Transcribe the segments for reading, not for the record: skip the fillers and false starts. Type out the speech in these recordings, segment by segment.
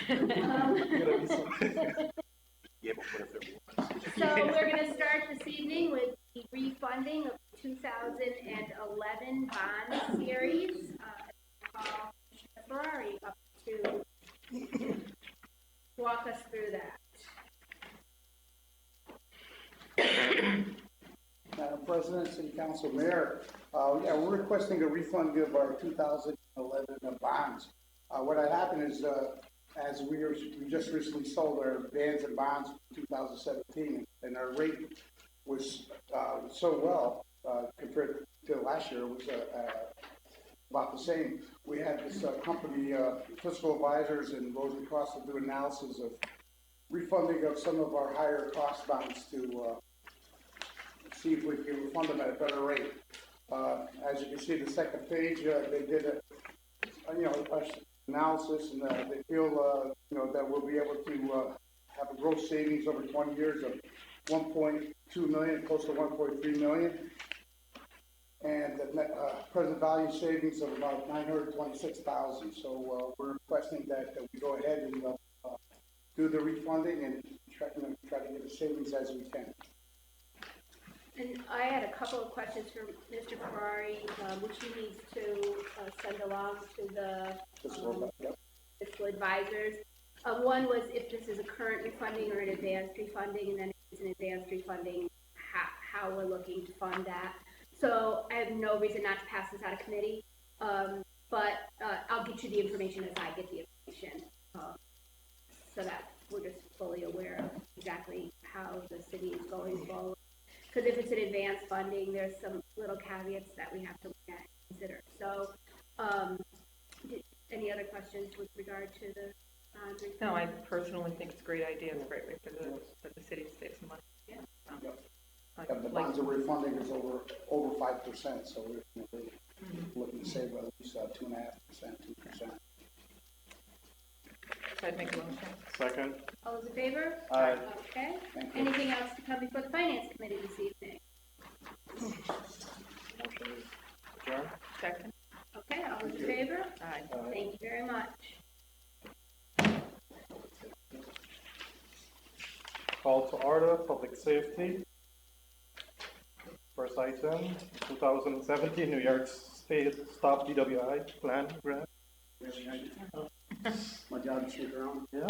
So we're going to start this evening with the refunding of 2011 bond series. Call Commissioner Ferrari up to walk us through that. Madam President, City Council, Mayor, we're requesting a refund of our 2011 bonds. What had happened is, as we just recently sold our bonds and bonds for 2017, and our rate was so well compared to last year, it was about the same. We had this company, fiscal advisors and Rose and Cross, to do analysis of refunding of some of our higher cost bonds to see if we can refund them at a better rate. As you can see, the second page, they did a analysis, and they feel that we'll be able to have a gross savings over 20 years of 1.2 million, close to 1.3 million, and the present value savings of about 926,000. So we're requesting that we go ahead and do the refunding and try to get the savings as we can. And I had a couple of questions for Mr. Ferrari, which he needs to send along to the fiscal advisors. One was if this is a current refunding or an advanced refunding, and then if it's an advanced refunding, how we're looking to fund that. So I have no reason not to pass this out of committee, but I'll get you the information as I get the information, so that we're just fully aware of exactly how the city is going forward. Because if it's an advanced funding, there's some little caveats that we have to look at and consider. So, any other questions with regard to the bonds? No, I personally think it's a great idea. It's a great way for the city to save some money. Yeah. The bonds are refunding is over 5%, so we're looking to save at least 2.5%, 2%. I'd make a motion. Second. All those in favor? Aye. Okay. Anything else to come before the Finance Committee this evening? Motion adjourned. Second. Okay, all those in favor? Aye. Thank you very much. Call to order, public safety. First item, 2017 New York State Stop DWI Plan Grant. My job is to stick around. Yeah.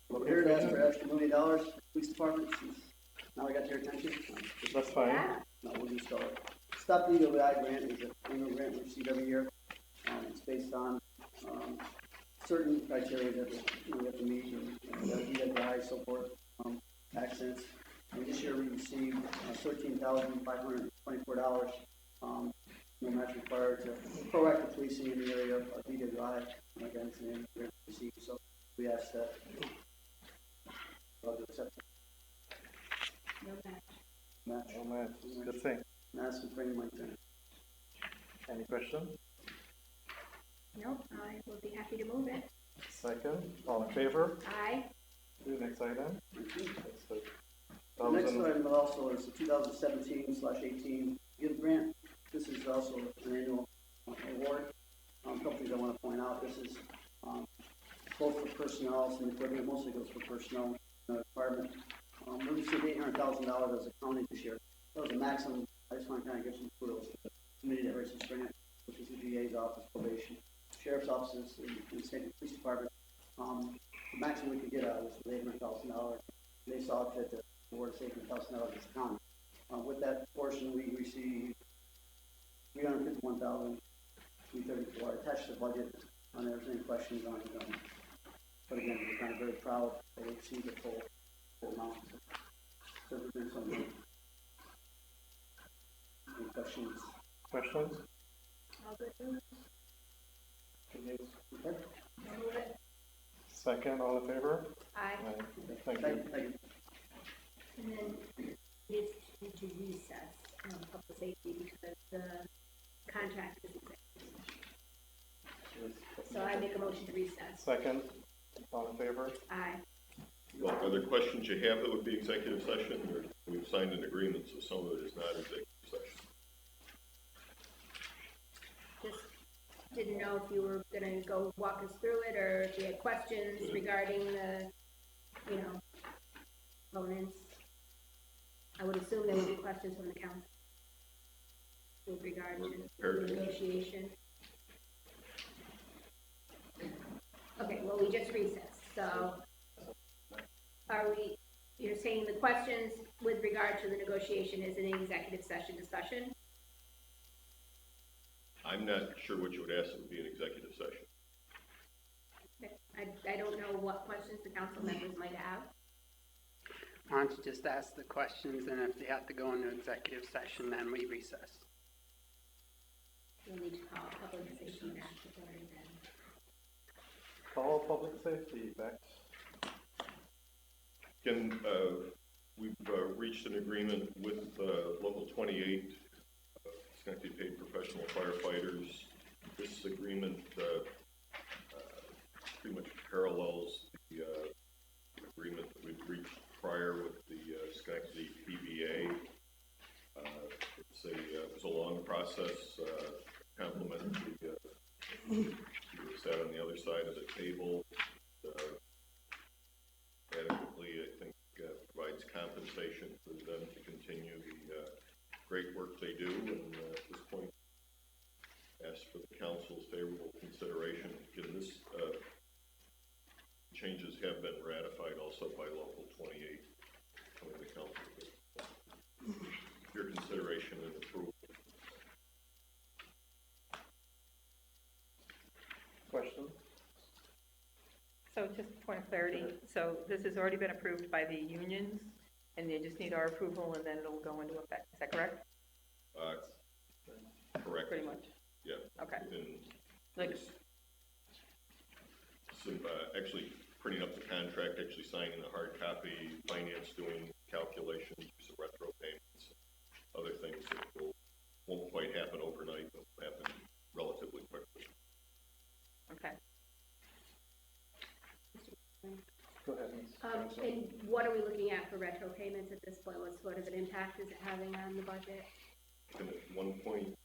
We're here to ask for extra $1 million for the police department. Now I got your attention. That's fine. Yeah. No, we'll just start. Stop DWI grant is an annual grant we receive every year. It's based on certain criteria that we have to meet, and DWI, so forth, accidents. And this year we received $13,524. No match required to proactive policing in the area of DWI. Again, it's an grant received, so we asked that. Accept No match. match. Oh man, good thing. And ask them for any money. Any questions? Nope, I will be happy to move it. Second. All in favor? Aye. Do next item. Thank you. That's the The next item also is the 2017/18 gift grant. This is also an annual award. A couple things I want to point out. This is both for personnel, and equipment, mostly goes for personnel in the department. We received $800,000 as a county this year. That was a maximum. I just want to kind of give some kudos to the committee that raised this grant, which is the DA's office, probation, sheriff's offices, and the state police department. The maximum we could get out was $800,000. They saw fit to award $800,000 as a county. With that portion, we received $351,334 attached to the budget. There's any questions on it. But again, we're kind of very proud that we received the full amount. So we're doing something. Any questions? questions? All good. Yes. Okay. I'll move it. Second, all in favor? Aye. Aye. Thank you. Thank you. And then it is to recess public safety because the contract is executive. So I make a motion to recess. Second, all in favor? Aye. Well, other questions you have that would be executive session, or we've signed an agreement, so some of it is not executive session. Just didn't know know if you were gonna go walk us through it, or if you had questions regarding the, you know, components. I would assume there would be questions from the council with regard to the negotiation. Okay, well, we just recessed, so you're saying the questions with regard to the negotiation is an executive session discussion? I'm not sure what you would ask, it would be an executive session. Okay. I don't know what questions the council members might have. Why don't you just ask the questions, and if they have to go into executive session, then we recess. We'll need to call a public safety statutory then. Call public safety back. Again, we've reached an agreement with Local 28, Schenectady Paid Professional Firefighters. This agreement pretty much parallels the agreement that we've reached prior with the Schenectady PBA. It was a long process, complemented the people who sat on the other side of the table. Adequately, I think, provides compensation for them to continue the great work they do, and at this point, ask for the council's favorable consideration. Again, this changes have been ratified also by Local 28, coming to council. Your consideration and approval. Question? So just a point of clarity, so this has already been approved by the unions, and they just need our approval, and then it'll go into effect, is that correct? Correct. Pretty much, Yeah. okay. And Like, some, actually printing up the contract, actually signing the hard copy, finance doing calculations, some retro payments, other things that won't quite happen overnight, but will happen relatively quickly. okay. Go ahead, Ms. Johnson. And what are we looking at for retro payments at this point? What sort of an impact is it having on the budget? And at one point,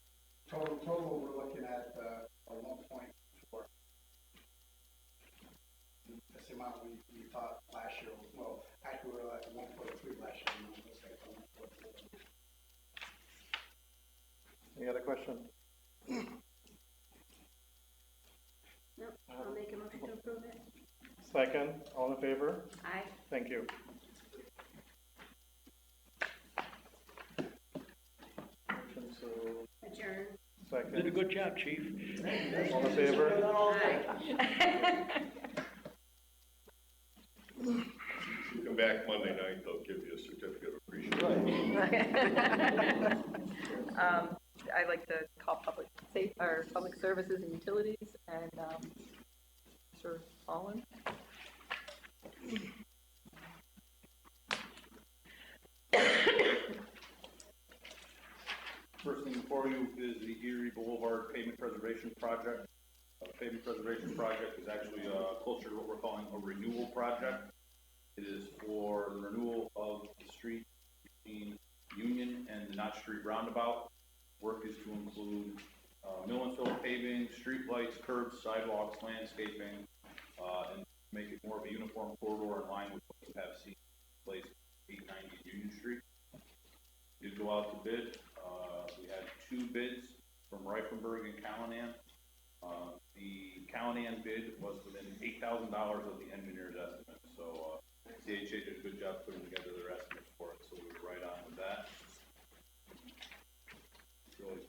Total, we're looking at, a 1.4. That's the amount we thought last year, well, actually, we were at 1.3 last year, and it looks like 1.4. Any other question? No, I'll make a motion to approve it. Second, all in favor? Aye. Thank you. Motion to Adjourn. second. Did a good job, chief. All in favor? Aye. come back Monday night, they'll give you a certificate of appreciation. I'd like to call public services and utilities, and, Mr. Holland. First thing before you is the Erie Boulevard Pavement Preservation Project. Pavement Preservation Project is actually closer to what we're calling a renewal project. It is for the renewal of the street between Union and the Knott Street roundabout. Work is to include mill and fill paving, street lights, curbs, sidewalks, landscaping, and make it more of a uniform corridor in line with what you have seen in place 890 Union Street. Did go out to bid. We had 2 bids from Reifenberg and Callahan. The Callahan bid was within $8,000 of the engineer's estimate. So CHA did a good job putting together their estimate for it. So we were right on with that. Really, it's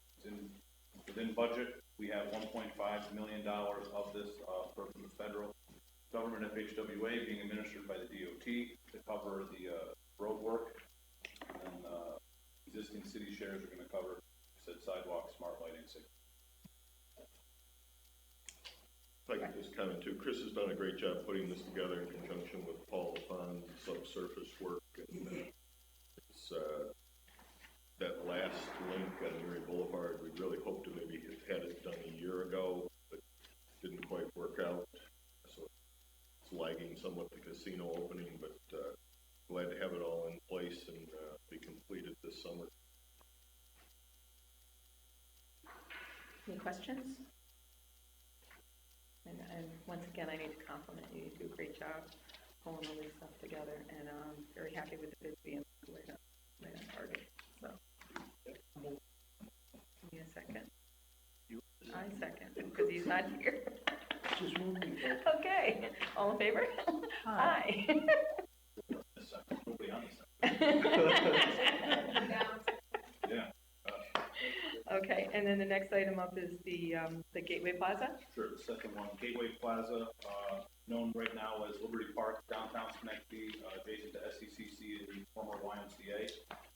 within budget. We have $1.5 million of this from the federal government FHWA being administered by the DOT to cover the road work. And existing city shares are going to cover said sidewalk, smart lighting. If I could just comment too, Chris has done a great job putting this together in conjunction with Paul LaFond, subsurface work, and it's that last link on Erie Boulevard. We really hoped to maybe have had it done a year ago, but didn't quite work out. So it's lagging somewhat the casino opening, but glad to have it all in place and be completed this summer. Any questions? once again, I need to compliment you. You do a great job pulling all this stuff together, and I'm very happy with the bid being right on target. So, give me a second. I second, because he's not here. Just moving. Okay, all in favor? Aye. Nobody on this side. Yeah. Okay, and then the next item up is the Gateway Plaza. Sure, the second one, Gateway Plaza, known right now as Liberty Park, downtown Schenectady, adjacent to SCCC and former YMCA.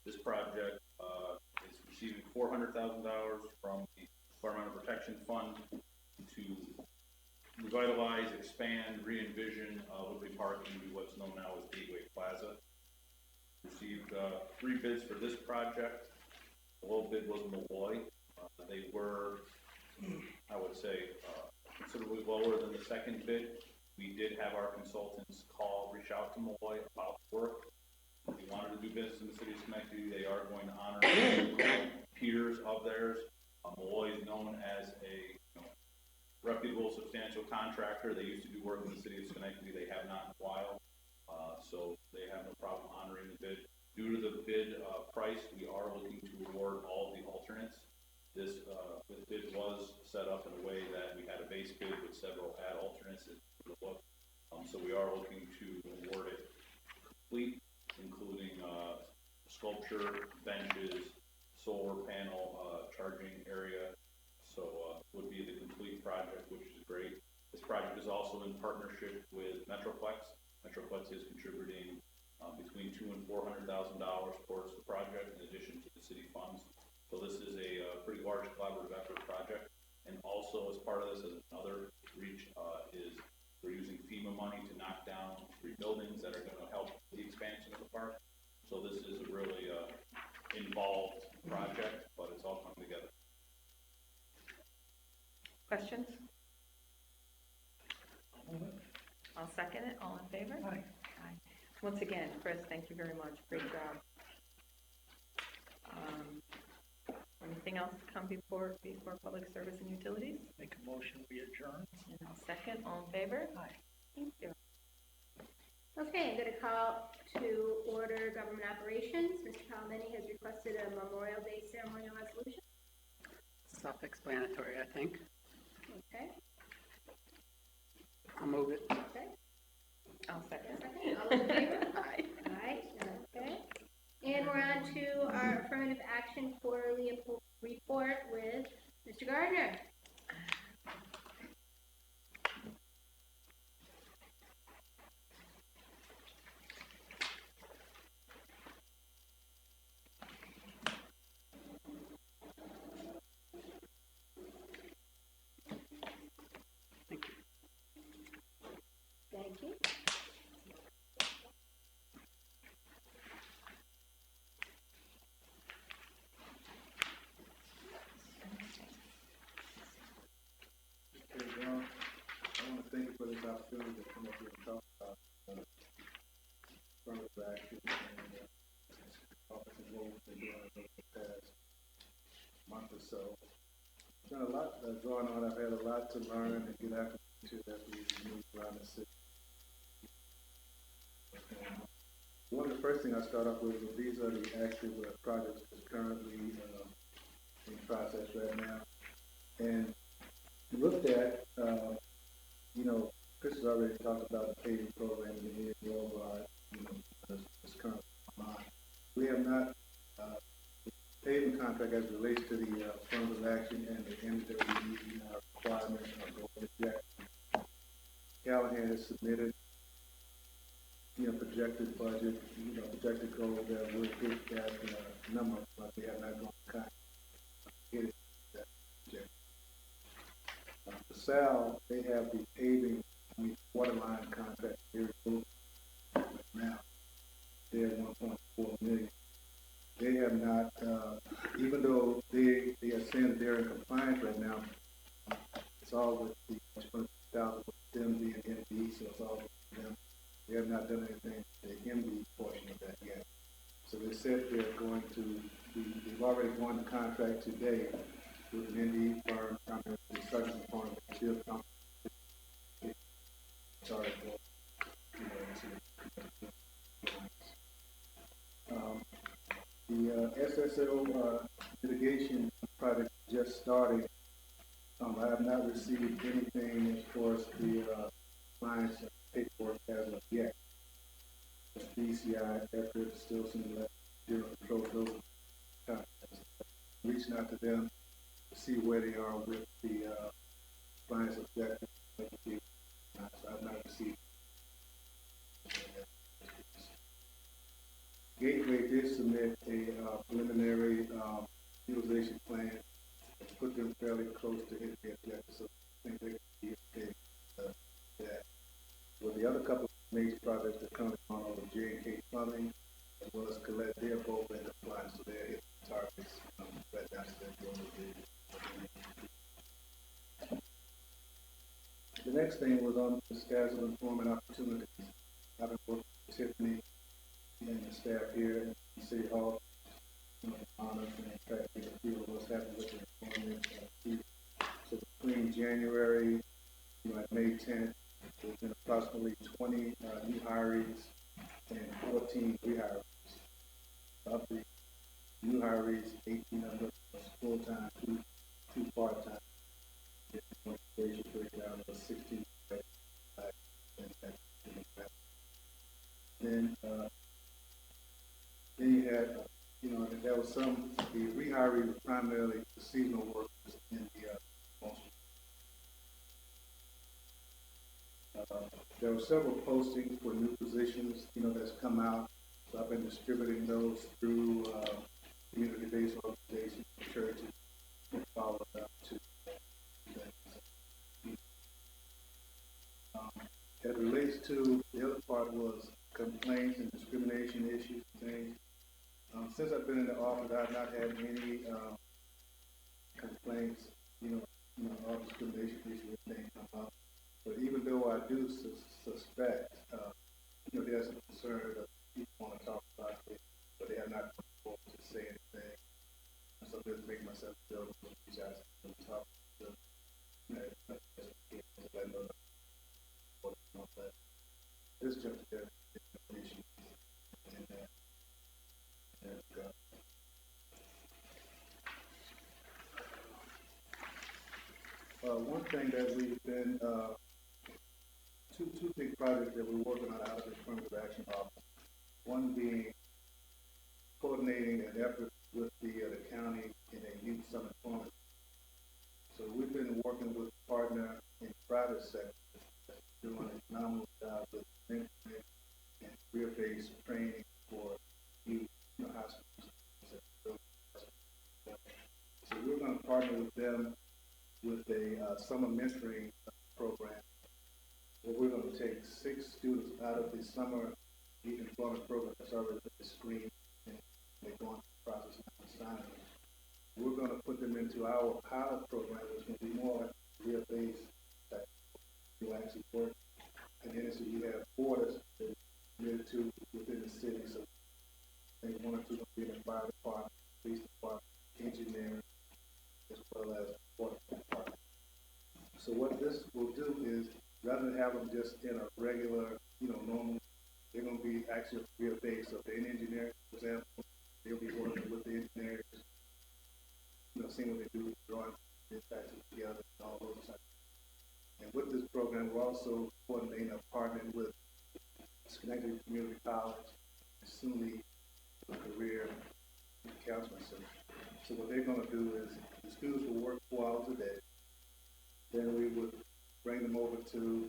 This project is receiving $400,000 from the Environmental Protection Fund to revitalize, expand, re-envision Liberty Park into what's known now as Gateway Plaza. Received 3 bids for this project. The low bid was Malloy. They were, I would say, considerably lower than the second bid. We did have our consultants reach out to Malloy about work. If you wanted to do business in the city of Schenectady, they are going to honor peers of theirs. Malloy is known as a reputable, substantial contractor. They used to do work in the city of Schenectady. They have not in a while, so they have no problem honoring the bid. Due to the bid price, we are looking to award all of the alternates. This bid was set up in a way that we had a base bid with several add alternates. So we are looking to award it complete, including sculpture, benches, solar panel, charging area. So would be the complete project, which is great. This project is also in partnership with Metroplex. Metroplex is contributing between $200,000 and $400,000 towards the project, in addition to the city funds. So this is a pretty large collaborative effort project. And also, as part of this, as another reach, is we're using FEMA money to knock down 3 buildings that are going to help the expansion of the park. So this is a really involved project, but it's all coming together. Questions? I'll second it. All in favor? Aye. Aye. Once again, Chris, thank you very much. Great job. Anything else to come before Public Service and Utilities? Make a motion, we adjourn. And I'll second. All in favor? Aye. Thank you. Okay, I'm going to call to order government operations. Mr. Palomini has requested a Memorial Day ceremonial resolution. Self-explanatory, I think. Okay, I'll move it. okay. I'll second. Second, all in favor? Aye. Aye, okay. And we're on to our affirmative action quarterly report with Mr. Gardner. Thank you. Thank you. Okay, John, I want to thank you for this opportunity to come up here and talk about affirmative action and office and roles they're doing over the past month or so. There's been a lot going on. I've had a lot to learn and get acclimated to that we move around the city. One of the first things I start off with is these are the active projects that's currently in process right now. And looked at, Chris has already talked about the paving program in the area of this current line. We have not, the paving contract as it relates to the affirmative action and the end that we need in our requirements are going to Callahan has submitted, projected budget, projected goal that will hit that number, but they have not gone to get it, that project. For Sal, they have the paving, water line contract here now. They're at 1.4 million. They have not, even though they are saying that they're in compliance right now, it's all with the 200,000 with them being MD, so it's all with them. They have not done anything to the MD portion of that yet. So they said they're going to, they've already won the contract today with an MD firm, primarily the construction component, steel company, started, the SSO mitigation project just started. I have not received anything as far as the client's paperwork as of yet. The DCI effort still seems like zero control those contacts. Reaching out to them to see where they are with the client's objective. So I've not received. Gateway did submit a preliminary utilization plan and put them fairly close to hitting the objective, so I think they could be okay that. With the other couple of major projects that are coming on over J&K Plumbing, as well as Colette, they're both in compliance, so they're hitting targets right down to their goal. The next thing was on the status of employment opportunities. I've been working with Tiffany and the staff here in City Hall, honors and try to get a feel of what's happening with the employment. So between January, and May 10th, there's been approximately 20 new hirees and 14 rehires. Of the new hirees, 18 of them are full-time, two part-time. The breakdown was 16. Then you had, there was the rehiree was primarily the seasonal workers in the there were several postings for new positions, that's come out. So I've been distributing those through community-based organizations, churches, and followed up to as it relates to the other part was complaints and discrimination issues and things. Since I've been in the office, I've not had any complaints, or discrimination issues or anything come up. But even though I do suspect, there's a concern that people want to talk about it, but they have not come forward to say anything. And so I'm just making myself available to these guys to talk to them. This just issue. One thing that we've been two big projects that we're working on out of the affirmative action office. One being coordinating an effort with the county in a youth summer employment. So we've been working with a partner in the private sector doing a phenomenal job with mentoring and career-based training for youth, high school. So we're going to partner with them with a summer mentoring program. Where we're going to take 6 students out of the summer youth employment program that's already been screened and they're going through the process of assignment. We're going to put them into our pilot program, which will be more like career-based that you actually work. And then so you have 4 that's committed to within the city. So I think 1 or 2 will be in the fire department, police department, engineering, as well as water department. So what this will do is, rather than have them just in a regular, normal, they're going to be actually career-based. So if they're in engineering, for example, they'll be working with the engineers, seeing what they do, drawing dispatches together, and all those types. And with this program, we're also coordinating a partnering with Schenectady Community College, and SUNY Career Counseling Center. So what they're going to do is, the students will work 4 hours a day. Then we would bring them over to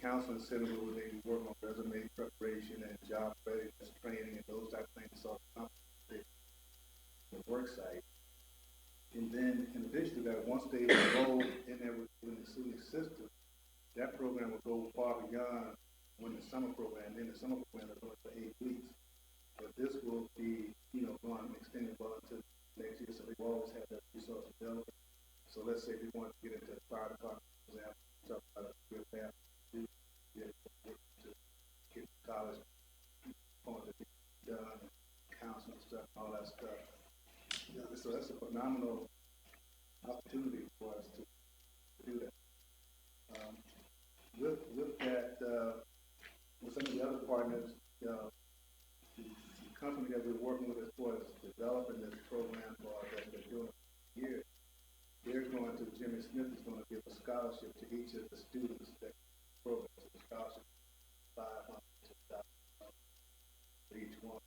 counseling center where they work on resume preparation and job readiness training and those type of things. So the work site. And then in addition to that, once they enroll in there within the SUNY system, that program will go far beyond when the summer program. In the summer program, they're going for 8 weeks. But this will be, going and extending well into next year. So they've always had that resource available. So let's say we want to get into the fire department, for example, talk about a career path, to get to college, going to be done, counseling stuff, all that stuff. So that's a phenomenal opportunity for us to do that. with that, with some of the other partners, the company that we're working with as far as developing this program for that they're doing here, they're going to, Jimmy Smith is going to give a scholarship to each of the students that program, so the scholarship $500 to $1,000 for each one.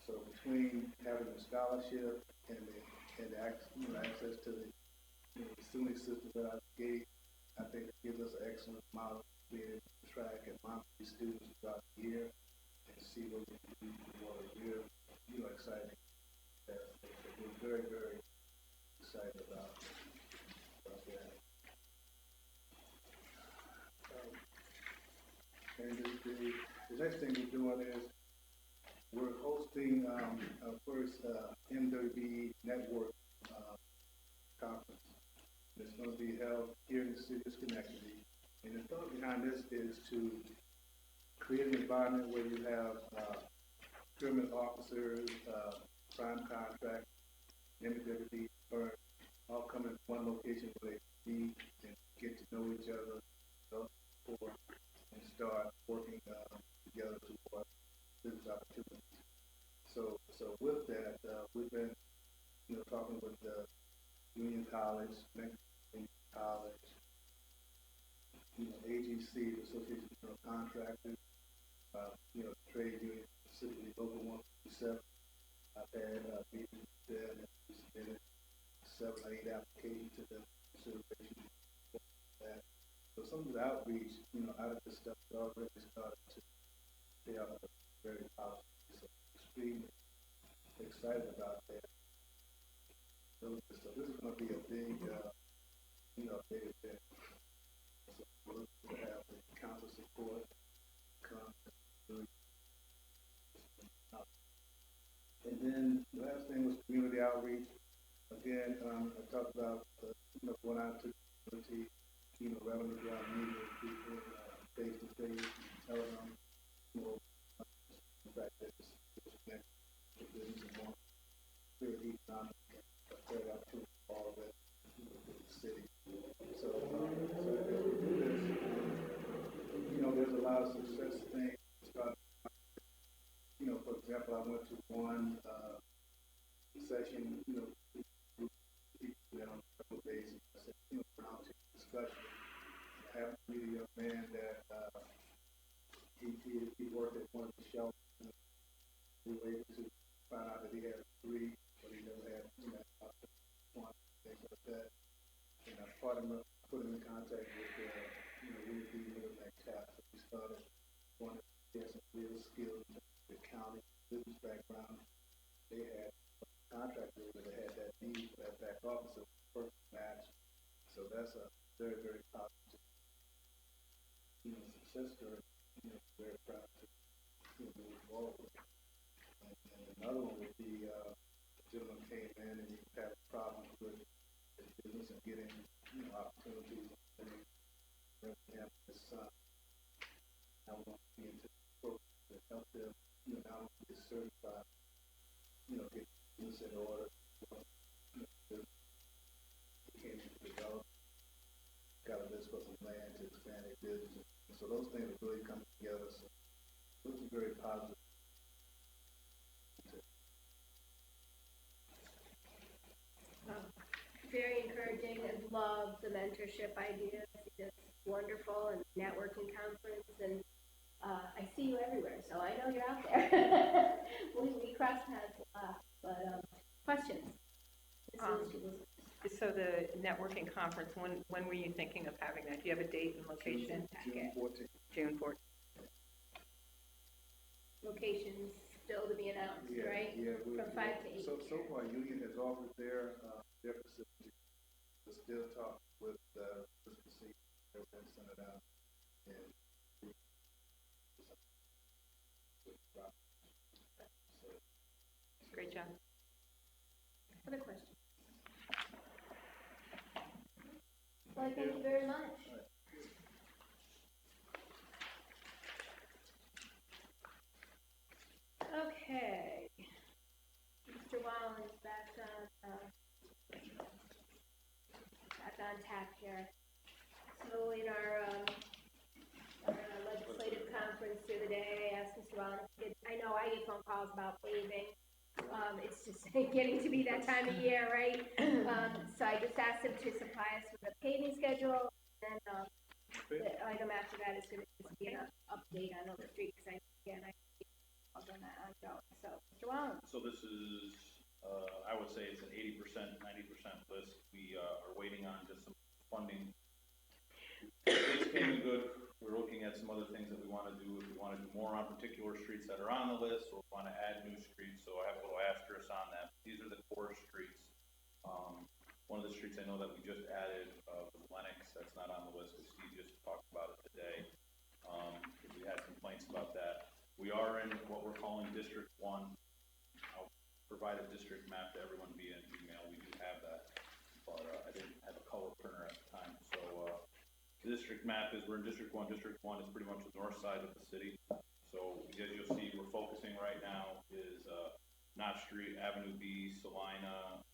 So between having the scholarship and the access to the the SUNY system that I gave, I think it gives us an excellent model to be able to track and monitor these students throughout the year and see what we can do for a real, exciting. We're very, very excited about that. And the next thing we're doing is we're hosting our first MWB network conference. It's going to be held here in the city of Schenectady. And the thought behind this is to create an environment where you have procurement officers, prime contract, MWB firms, all come in one location where they meet and get to know each other, develop rapport, and start working together toward business opportunities. So with that, we've been, talking with Union College, Schenectady College, AGC, the Association of General Contractors, trade union, specifically Local 157. I've had meetings with them and we submitted 7 or 8 applications to them for consideration for that. So some of the outreach, out of this stuff has already started to pay out very positive. So extremely excited about that. So this is going to be a big, big event. So we're looking to have the council support come. And then the last thing was community outreach. Again, I talked about, going out to the community, revenue drive meeting with people, face to face, telling them, the fact that this next business is going to clear economic spread out to all of it, the city. So as we do this, there's a lot of success things. For example, I went to one session, people on a couple of days, I said, round table discussion. I happened to meet a young man that he worked at one of the shelters. We were able to find out that he had a degree, but he never had one, things like that. And I put him in contact with, we would be with that tap. So we started wanting to get some real skills in the accounting, business background. They had contractors that had that need for that back office, so perfect match. So that's a very, very positive, success story. Very proud to move forward. And another one would be a gentleman came in and he had problems with his business and getting opportunities and him his son. I want to be into the program to help them, not only get certified, get business in order. He came to develop, got a list for some land to expand their business. So those things are really coming together. So those are very positive. Very encouraging. I love the mentorship idea. It's wonderful, and networking conference, and I see you everywhere, so I know you're out there. we cross paths a lot, but questions? So the networking conference, when were you thinking of having that? Do you have a date and location? June 14th. June 14th. Locations still to be announced, right? Yeah. From 5 to 8. So far, Union has offered their facility. We're still talking with the facility. They're going to send it out. And Great job. Other questions? Well, thank you very much. Okay. Mr. Wallen's back on tap here. So in our conference the other day, I asked Mr. Wallen, I know I get phone calls about paving. It's just getting to be that time of year, right? So I just asked him to supply us with a paving schedule, and the item after that is gonna just be an update on Oak Street, because I on that ongoing. So, Mr. Wallen. So this is, I would say it's an 80%, 90% list. We are waiting on just some funding. It's came in good. We're looking at some other things that we want to do. If we want to do more on particular streets that are on the list, or want to add new streets, so I have a little asterisk on that. These are the core streets. One of the streets I know that we just added was Lennox. That's not on the list because Steve just talked about it today. We had complaints about that. We are in what we're calling District 1. I'll provide a district map to everyone via an email. We do have that, but I didn't have a color printer at the time. So the district map is, we're in District 1. District 1 is pretty much the north side of the city. So as you'll see, we're focusing right now is Knott Street, Avenue B, Salina,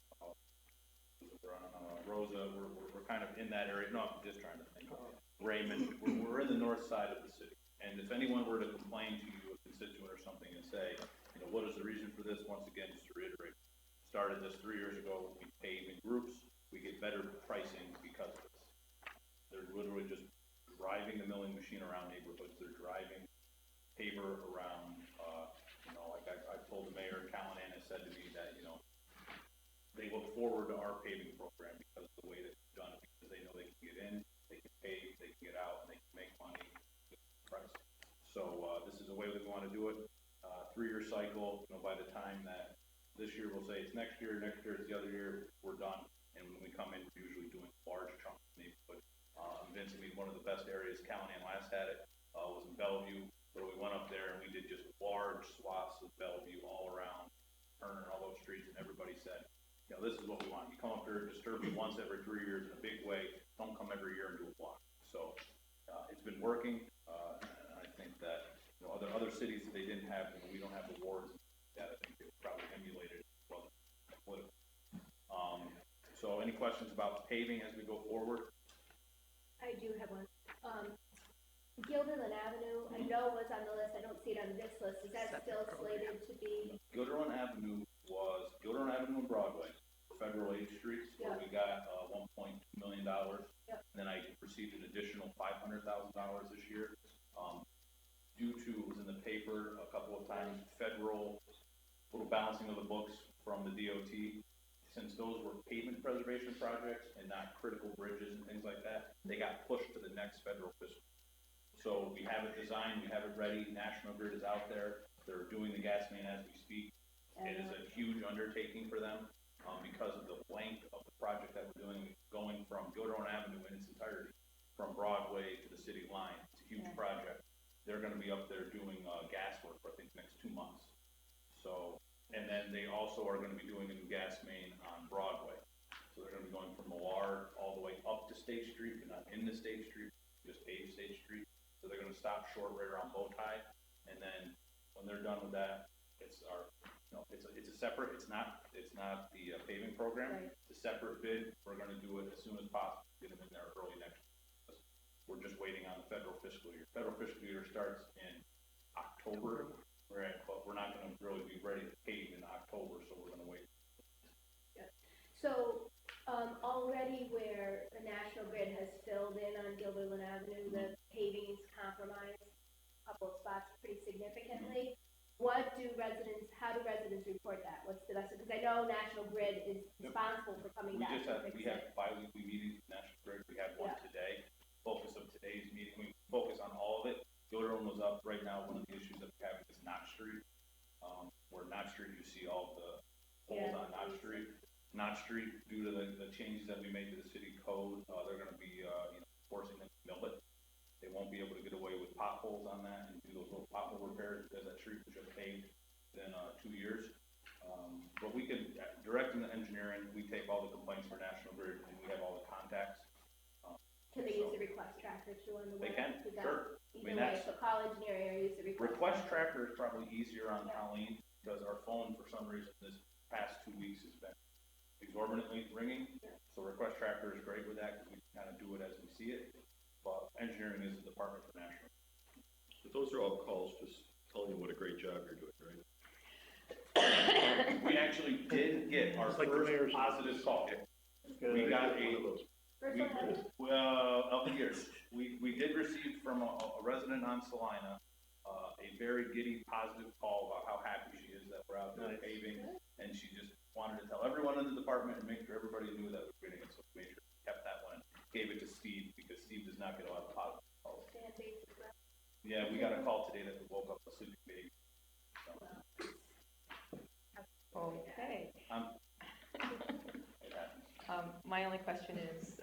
Rosa. We're kind of in that area. No, I'm just trying to think. Raymond. We're in the north side of the city. And if anyone were to complain to you, a constituent or something, and say, you know, what is the reason for this? Once again, just to reiterate, started this 3 years ago. We pave in groups. We get better pricing because of this. They're literally just driving the milling machine around neighborhoods. They're driving paver around, like I told the mayor, Callahan has said to me that, they look forward to our paving program because of the way that we've done it, because they know they can get in, they can pave, they can get out, and they can make money with the price. So this is the way that we want to do it. 3-year cycle. By the time that this year we'll say it's next year it's the other year, we're done. And when we come in, we're usually doing large chunks of neighborhood. Vince, one of the best areas Callahan last had it was in Bellevue, where we went up there and we did just large swaths of Bellevue all around Turner and all those streets, and everybody said, this is what we want. You come up here, disturb it once every 3 years in a big way. Don't come every year and do a block. So it's been working. And I think that other cities, they didn't have, we don't have awards that I think they probably emulated. Well, so any questions about paving as we go forward? I do have one. Gilderland Avenue, I know was on the list. I don't see it on this list. Is that still slated to be? Gilderland Avenue and Broadway, federal aid streets, where we got $1.2 million. Yep. And then I received an additional $500,000 this year. Due to, it was in the paper a couple of times, federal little balancing of the books from the DOT. Since those were pavement preservation projects and not critical bridges and things like that, they got pushed to the next federal fiscal. So we have it designed, we have it ready. National Grid is out there. They're doing the gas main as we speak. It is a huge undertaking for them because of the length of the project that we're doing, going from Gilderland Avenue in its entirety, from Broadway to the city line. It's a huge project. They're going to be up there doing gas work for I think the next 2 months. So, and then they also are going to be doing a new gas main on Broadway. So they're going to be going from Millard all the way up to State Street, but not in the State Street, just paved State Street. So they're going to stop short right around Bowtie, and then when they're done with that, it's our, it's a separate. It's not the paving program. Right. It's a separate bid. We're going to do it as soon as possible. Get them in there early next year. We're just waiting on the federal fiscal year. Federal fiscal year starts in October. But we're not going to really be ready to pave in October, so we're going to wait. Yeah. So already where the National Grid has filled in on Gilderland Avenue, the paving is compromised a couple of spots pretty significantly. How do residents report that? What's the best? Because I know National Grid is responsible for coming back. We have bi-weekly meetings with National Grid. We had one today. Focus of today's meeting, we focus on all of it. Gilderland was up right now. One of the issues that we're having is Knott Street. Where Knott Street, you see all the holes on Knott Street. Knott Street, due to the changes that we made to the city code, they're going to be forcing them to mill it. They won't be able to get away with potholes on that and do those little pothole repairs because that street was just paved in 2 years. But we can, directing the engineering, we take all the complaints for National Grid and we have all the contacts. Can they use the request tracker too on the web? They can, sure. So call engineering or use the request tracker is probably easier on Colleen because our phone, for some reason, this past 2 weeks has been exorbitantly ringing. So request tracker is great with that because we can kind of do it as we see it. But engineering is the department for national. But those are all calls just telling you what a great job you're doing, right? We actually did get our It's like the first mayor's positive call. We got a, First we, one, well, of the years, we did receive from a resident on Salina, a very giddy, positive call about how happy she is that we're out there Nice. paving, and she just wanted to tell everyone in the department and make sure everybody knew that we're getting it, so we made sure we kept that one, gave it to Steve, because Steve does not get a lot of positive calls. stand basic, right? Yeah, we got a call today that we woke up a sleeping baby. So, Okay. it happens. My only question is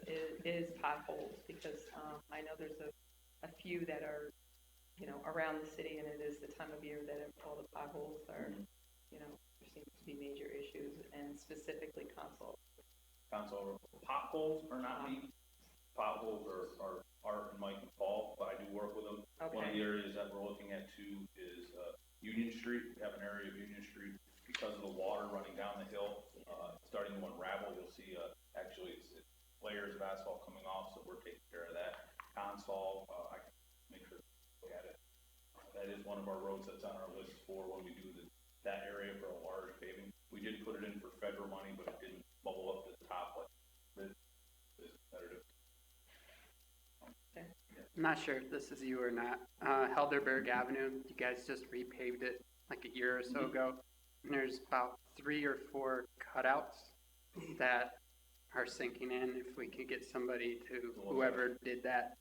potholes, because, I know there's a few that are, you know, around the city, and it is the time of year that all the potholes are, you know, there seems to be major issues, and specifically console. Console potholes are not me. Potholes are Art and Mike and Paul, but I do work with them. One of Okay. the areas that we're looking at too is Union Street. We have an area of Union Street because of the water running down the hill, starting to unravel. You'll see actually it's layers of asphalt coming off, so we're taking care of that. Console, I can make sure to look at it. That is one of our roads that's on our list for when we do that area for a large paving. We did put it in for federal money, but it didn't bubble up to the top like this competitive. I'm not sure if this is you or not. Helderberg Avenue, you guys just repaved it like a year or so ago. And there's about 3 or 4 cutouts that are sinking in. If we could get somebody to, whoever did that,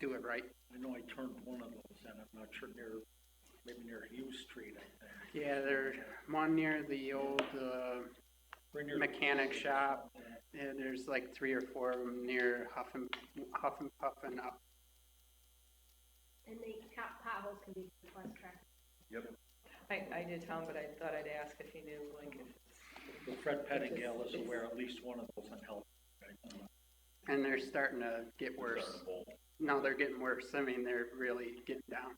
do it right. I know I turned one of those in, I'm not sure maybe near Hughes Street, I think. Yeah, there's one near the old Right near- mechanic shop. Yeah, there's like 3 or 4 of them near Huff and Puff and up. And the potholes can be less traffic. Yep. I did tell him, but I thought I'd ask if he knew, like, if it's. But Fred Pettingale is aware at least one of those in health. And they're starting to get Starting worse. to bolt. No, they're getting worse. I mean, they're really getting down.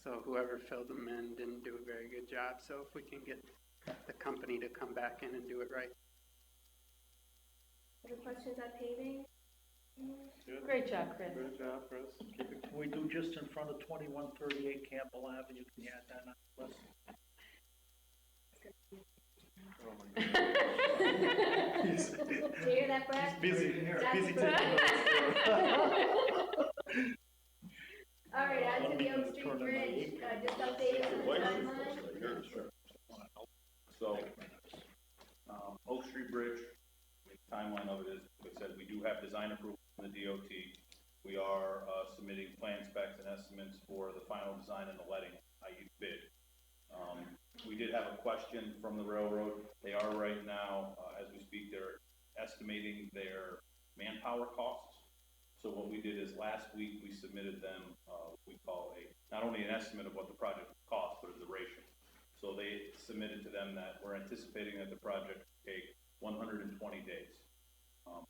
So whoever filled them in didn't do a very good job. So if we can get the company to come back in and do it right. Other questions on paving? Great job, Chris. Good job, Chris. Keep it. Can we do just in front of 2138 Campbell Avenue? Can you add that on the list? Oh my God. Did you hear that, Brad? Busy, That's busy good. taking notes. All right, on to the Oak Street Turn on the Bridge, heat. just updating on the timeline. So, Oak Street Bridge, the timeline of it is, like I said, we do have design approval from the DOT. We are submitting plan specs and estimates for the final design and the letting, i.e. bid. We did have a question from the railroad. They are right now, as we speak, they're estimating their manpower costs. So what we did is last week, we submitted them, what we call not only an estimate of what the project would cost, but a duration. So they submitted to them that we're anticipating that the project will take 120 days of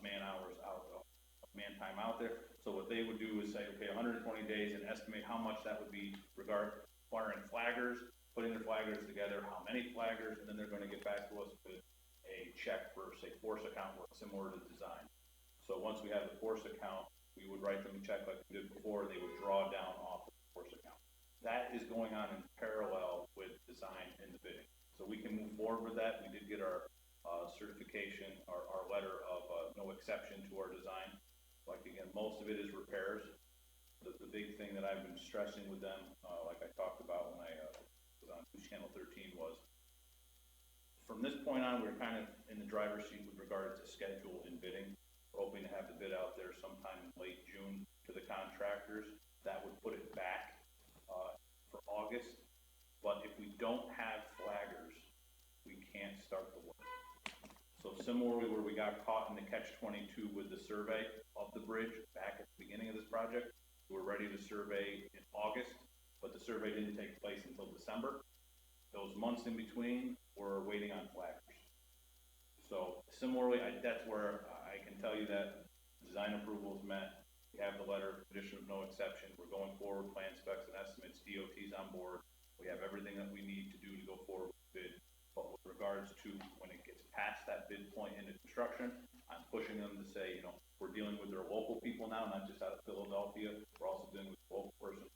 man hours out, of man time out there. So what they would do is say, okay, 120 days and estimate how much that would be requiring flaggers, putting their flaggers together, how many flaggers, and then they're going to get back to us with a check for, say, force account work similar to design. So once we have the force account, we would write them a check like we did before, and they would draw down off the force account. That is going on in parallel with design and the bidding. So we can move forward with that. We did get our certification, our letter of no exception to our design. Like again, most of it is repairs. The big thing that I've been stressing with them, like I talked about when I was on Channel 13 was, from this point on, we're kind of in the driver's seat with regards to schedule and bidding. We're hoping to have the bid out there sometime in late June to the contractors. That would put it back for August. But if we don't have flaggers, we can't start the work. So similarly where we got caught in the catch-22 with the survey of the bridge back at the beginning of this project, we were ready to survey in August, but the survey didn't take place until December. Those months in between, we're waiting on flaggers. So similarly, that's where I can tell you that design approval is met. We have the letter of condition of no exception. We're going forward, plan specs and estimates, DOT's on board. We have everything that we need to do to go forward with the bid. But with regards to when it gets past that bid point into construction, I'm pushing them to say, we're dealing with their local people now, not just out of Philadelphia. We're also dealing with a local person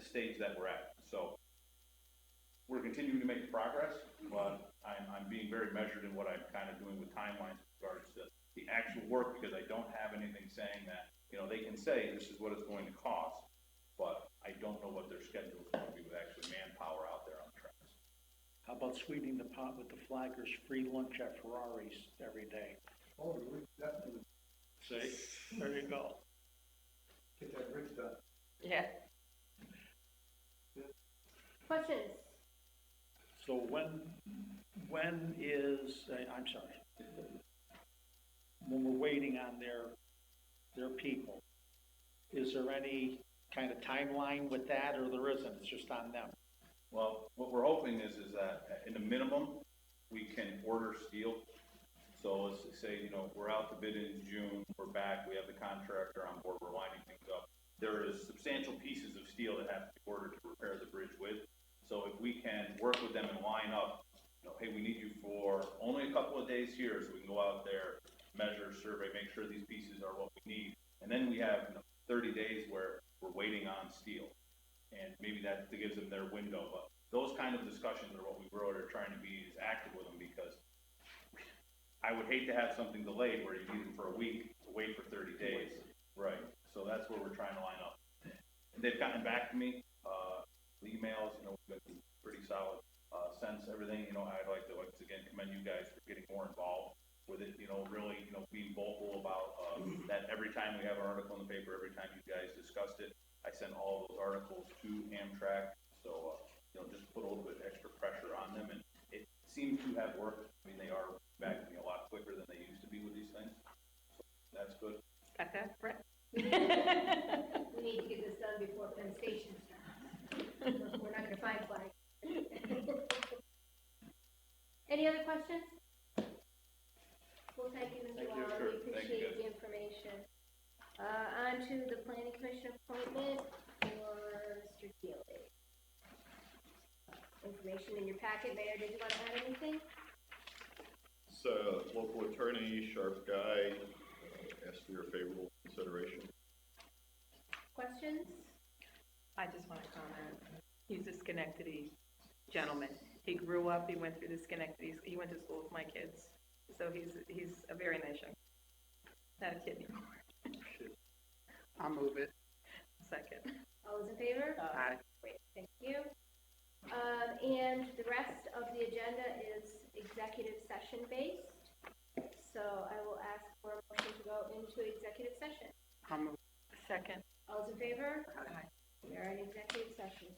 stage that we're at. So we're continuing to make progress, but I'm being very measured in what I'm kind of doing with timelines in regards to the actual work, because I don't have anything saying that, they can say this is what it's going to cost, but I don't know what their schedule is going to be with actually manpower out there on the tracks. How about sweetening the pot with the flaggers, free lunch at Ferraris every day? Oh, we definitely See, there you go. get that bridge done. Yeah. Questions? So when is, I'm sorry, when we're waiting on their people, is there any kind of timeline with that, or there isn't, it's just on them? Well, what we're hoping is that in the minimum, we can order steel. So let's say, we're out to bid in June, we're back, we have the contractor on board, we're lining things up. There is substantial pieces of steel that have to be ordered to repair the bridge with. So if we can work with them and line up, hey, we need you for only a couple of days here, so we can go out there, measure, survey, make sure these pieces are what we need. And then we have 30 days where we're waiting on steel. And maybe that gives them their window. But those kind of discussions are what we really are trying to be as active with them, because I would hate to have something delayed where you need them for a week to wait for 30 days. Right. So that's where we're trying to line up. And they've gotten back to me, the emails, we've been pretty solid, since everything, I'd like to once again commend you guys for getting more involved with it, really, being vocal about, that every time we have an article in the paper, every time you guys discussed it, I send all those articles to Amtrak. So, just put a little bit extra pressure on them, and it seems to have worked. I mean, they are back to me a lot quicker than they used to be with these things. So that's good. Got that, Brett? We need to get this done before Penn Station starts. We're not gonna find flag. Any other questions? Well, thank you, Mr. Thank you, Waller, sure. we Thank you, appreciate the information. On to the planning commission appointment for Mr. Keeley. Information in your packet. Mayor, did you want to add anything? It's a local attorney, sharp guy, asked for your favorable consideration. Questions? I just want to comment. He's a Schenectady gentleman. He grew up, he went through the Schenectady, he went to school with my kids. So he's a very nice young, not a kid anymore. I'll move it. Second. All those in favor? Aye. Great, thank you. And the rest of the agenda is executive session based. So I will ask for a motion to go into executive session. I'll move. Second. All those in favor? Aye. We are in executive session.